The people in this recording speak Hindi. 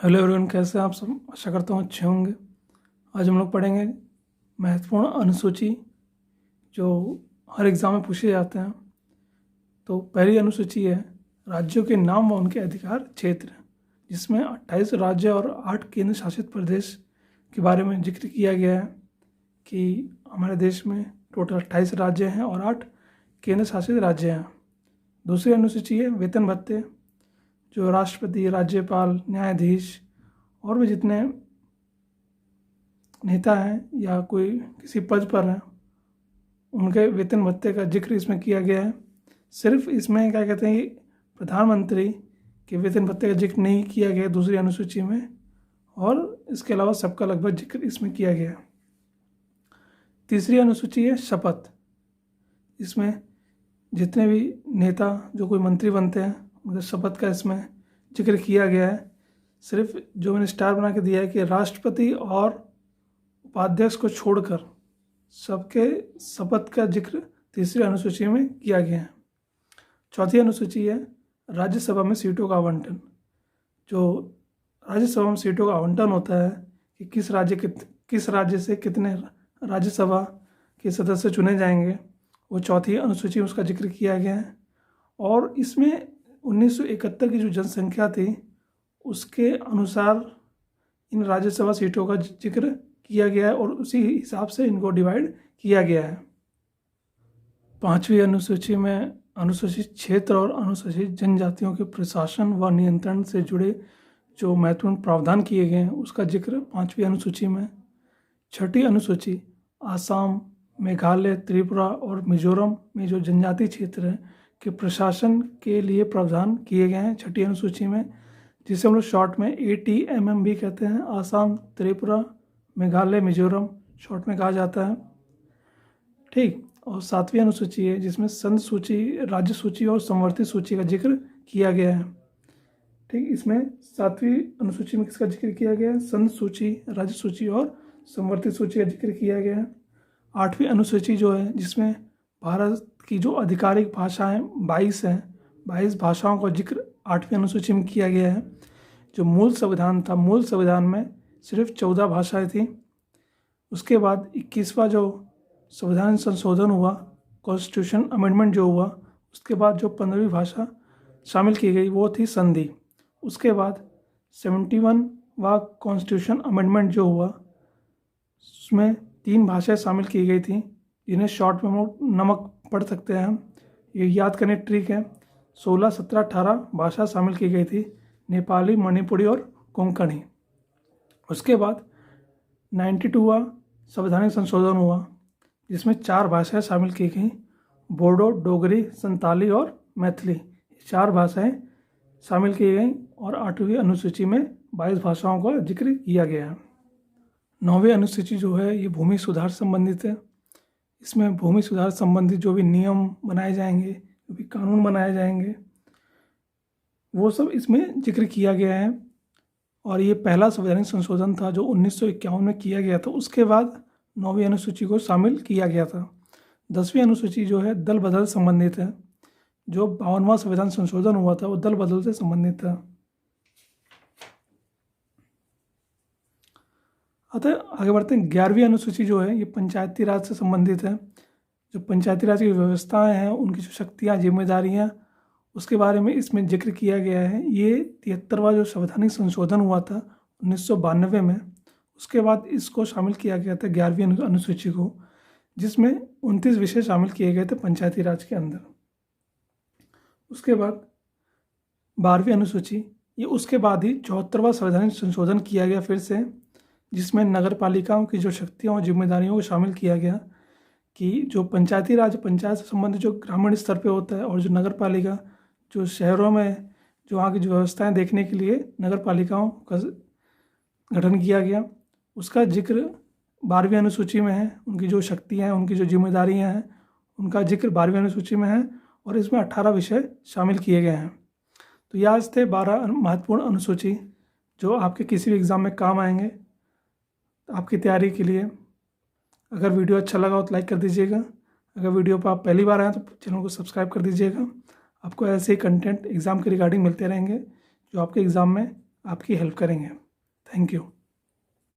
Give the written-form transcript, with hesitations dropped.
हेलो एवरीवन, कैसे हैं आप सब। आशा करता हूँ अच्छे होंगे। आज हम लोग पढ़ेंगे महत्वपूर्ण अनुसूची जो हर एग्ज़ाम में पूछे जाते हैं। तो पहली अनुसूची है राज्यों के नाम व उनके अधिकार क्षेत्र, जिसमें 28 राज्य और 8 केंद्र शासित प्रदेश के बारे में जिक्र किया गया है कि हमारे देश में टोटल 28 राज्य हैं और 8 केंद्र शासित राज्य हैं। दूसरी अनुसूची है वेतन भत्ते, जो राष्ट्रपति, राज्यपाल, न्यायाधीश और भी जितने नेता हैं या कोई किसी पद पर हैं उनके वेतन भत्ते का जिक्र इसमें किया गया है। सिर्फ इसमें क्या कहते हैं, प्रधानमंत्री के वेतन भत्ते का जिक्र नहीं किया गया दूसरी अनुसूची में, और इसके अलावा सबका लगभग जिक्र इसमें किया गया है। तीसरी अनुसूची है शपथ। इसमें जितने भी नेता जो कोई मंत्री बनते हैं उनके शपथ का इसमें जिक्र किया गया है। सिर्फ जो मैंने स्टार बना के दिया है कि राष्ट्रपति और उपाध्यक्ष को छोड़कर सबके शपथ का जिक्र तीसरी अनुसूची में किया गया है। चौथी अनुसूची है राज्यसभा में सीटों का आवंटन। जो राज्यसभा में सीटों का आवंटन होता है कि किस राज्य से कितने राज्यसभा के सदस्य चुने जाएंगे, वो चौथी अनुसूची में उसका जिक्र किया गया है। और इसमें 1971 की जो जनसंख्या थी उसके अनुसार इन राज्यसभा सीटों का जिक्र किया गया है और उसी हिसाब से इनको डिवाइड किया गया है। पांचवी अनुसूची में अनुसूचित क्षेत्र और अनुसूचित जनजातियों के प्रशासन व नियंत्रण से जुड़े जो महत्वपूर्ण प्रावधान किए गए हैं उसका जिक्र पांचवी अनुसूची में। छठी अनुसूची आसाम, मेघालय, त्रिपुरा और मिजोरम में जो जनजातीय क्षेत्र हैं के प्रशासन के लिए प्रावधान किए गए हैं छठी अनुसूची में, जिसे हम लोग शॉर्ट में ATMM भी कहते हैं। आसाम, त्रिपुरा, मेघालय, मिजोरम शॉर्ट में कहा जाता है। ठीक। और सातवीं अनुसूची है जिसमें संघ सूची, राज्य सूची और संवर्धित सूची का जिक्र किया गया है। ठीक। इसमें सातवीं अनुसूची में किसका जिक्र किया गया है? संघ सूची, राज्य सूची और संवर्धित सूची का जिक्र किया गया है। आठवीं अनुसूची जो है जिसमें भारत की जो आधिकारिक भाषाएं 22 हैं, 22 भाषाओं का जिक्र आठवीं अनुसूची में किया गया है। जो मूल संविधान था, मूल संविधान में सिर्फ 14 भाषाएं थी। उसके बाद 21वां जो संविधान संशोधन हुआ, कॉन्स्टिट्यूशन अमेंडमेंट जो हुआ, उसके बाद जो 15वीं भाषा शामिल की गई वो थी संधि। उसके बाद 71वां कॉन्स्टिट्यूशन अमेंडमेंट जो हुआ उसमें 3 भाषाएं शामिल की गई थी, जिन्हें शॉर्ट में नमक पढ़ सकते हैं हम। ये याद करने ट्रिक है। 16, 17, 18 भाषा शामिल की गई थी, नेपाली, मणिपुरी और कोंकणी। उसके बाद 92वां संवैधानिक संशोधन हुआ जिसमें 4 भाषाएं शामिल की गई, बोडो, डोगरी, संताली और मैथिली। 4 भाषाएं शामिल की गई और 8वीं अनुसूची में 22 भाषाओं का जिक्र किया गया है। 9वीं अनुसूची जो है ये भूमि सुधार संबंधित है। इसमें भूमि सुधार संबंधित जो भी नियम बनाए जाएंगे, जो भी कानून बनाए जाएंगे, वो सब इसमें जिक्र किया गया है। और ये पहला संवैधानिक संशोधन था जो 1951 में किया गया था। उसके बाद 9वीं अनुसूची को शामिल किया गया था। 10वीं अनुसूची जो है दल बदल संबंधित है। जो 52वां संविधान संशोधन हुआ था वो दल बदल से संबंधित था। अतः आगे बढ़ते हैं। 11वीं अनुसूची जो है ये पंचायती राज से संबंधित है। जो पंचायती राज की व्यवस्थाएं हैं, उनकी जो शक्तियाँ, जिम्मेदारियाँ, उसके बारे में इसमें जिक्र किया गया है। ये 73वां जो संवैधानिक संशोधन हुआ था 1992 में, उसके बाद इसको शामिल किया गया था 11वीं अनुसूची को, जिसमें 29 विषय शामिल किए गए थे पंचायती राज के अंदर। उसके बाद 12वीं अनुसूची, ये उसके बाद ही 74वां संवैधानिक संशोधन किया गया फिर से, जिसमें नगर पालिकाओं की जो शक्तियाँ और जिम्मेदारियों को शामिल किया गया कि जो पंचायती राज, पंचायत से संबंधित जो ग्रामीण स्तर पे होता है, और जो नगर पालिका जो शहरों में जो वहाँ की जो व्यवस्थाएं देखने के लिए नगर पालिकाओं का गठन किया गया, उसका जिक्र 12वीं अनुसूची में है। उनकी जो शक्तियाँ हैं, उनकी जो जिम्मेदारियाँ हैं, उनका जिक्र 12वीं अनुसूची में है और इसमें 18 विषय शामिल किए गए हैं। तो ये आज थे 12 महत्वपूर्ण अनुसूची जो आपके किसी भी एग्ज़ाम में काम आएंगे आपकी तैयारी के लिए। अगर वीडियो अच्छा लगा हो तो लाइक कर दीजिएगा। अगर वीडियो पर आप पहली बार आए तो चैनल को सब्सक्राइब कर दीजिएगा। आपको ऐसे ही कंटेंट एग्ज़ाम के रिगार्डिंग मिलते रहेंगे जो आपके एग्ज़ाम में आपकी हेल्प करेंगे। Thank you.